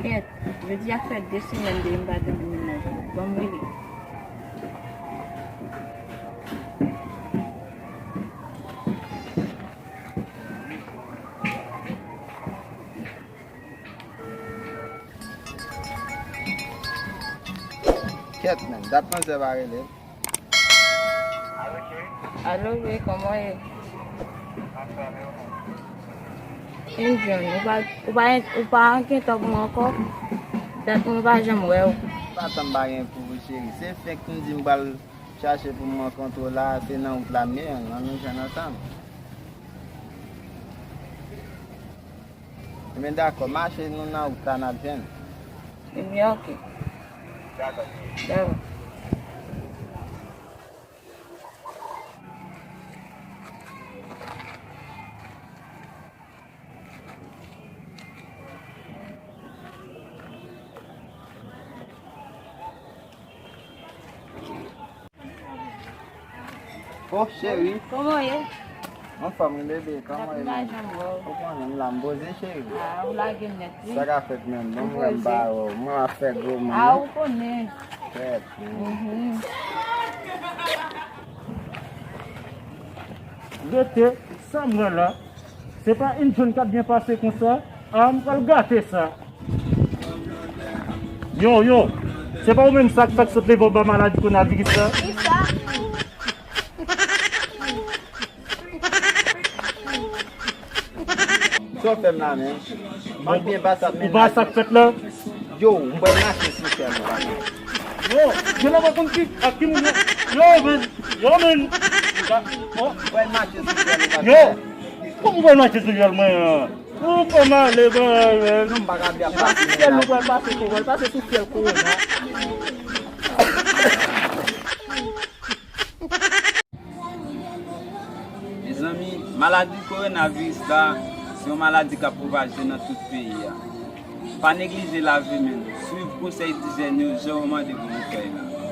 Ket, je di a fet 2 semen de mba de menaj. Bon mwili. Ket men, dat man se va rele. Alo, oui, comment est? Indian, ou pa anke tok mwen encore? Dat mwen pa jam wè ou. Pa tan ba rien pou vous chéri. Se fek nou di mbal chache pou mwen kontrola, se nan ou la mer, nan nou jen ansam. Men dako, mache nou nan ou tan ap jen. E mi ok. D'accord. Oh chéri, Comment est? mwen fami bebe, kama e? Pa jam wè ou. Ou konen la mboze chéri. Ah, ou la gen net li. Sa ka fet men, mwen ba ou, mwen a fet gro man. Ah, ou konen. Fet. Gâté, ça moi là, c'est pas une jeune qui a bien passé comme ça. Ah, on va le gâter ça. Yo, c'est pas au même ça que ça saute les bobas maladies qu'on a vu ça. So fem nan men, mwen bien basat Ou men. va ça que fait là. Yo, mwen mache si fem nan. Yo, je l'avais compris. À qui mon yo, men. Oh, Mwen mache si fem nan. yo, comment va marcher sur le main? Ou comment les gars? Nou mbaga bi a pasi men. Quel nou wèl pase sou fiel kou wè. Mes amis, maladie coronavirus là, c'est une maladie qui a propagé dans tout le pays. Pas négliger la vie, suivre le conseil d'hygiène, je recommande de vous faire là.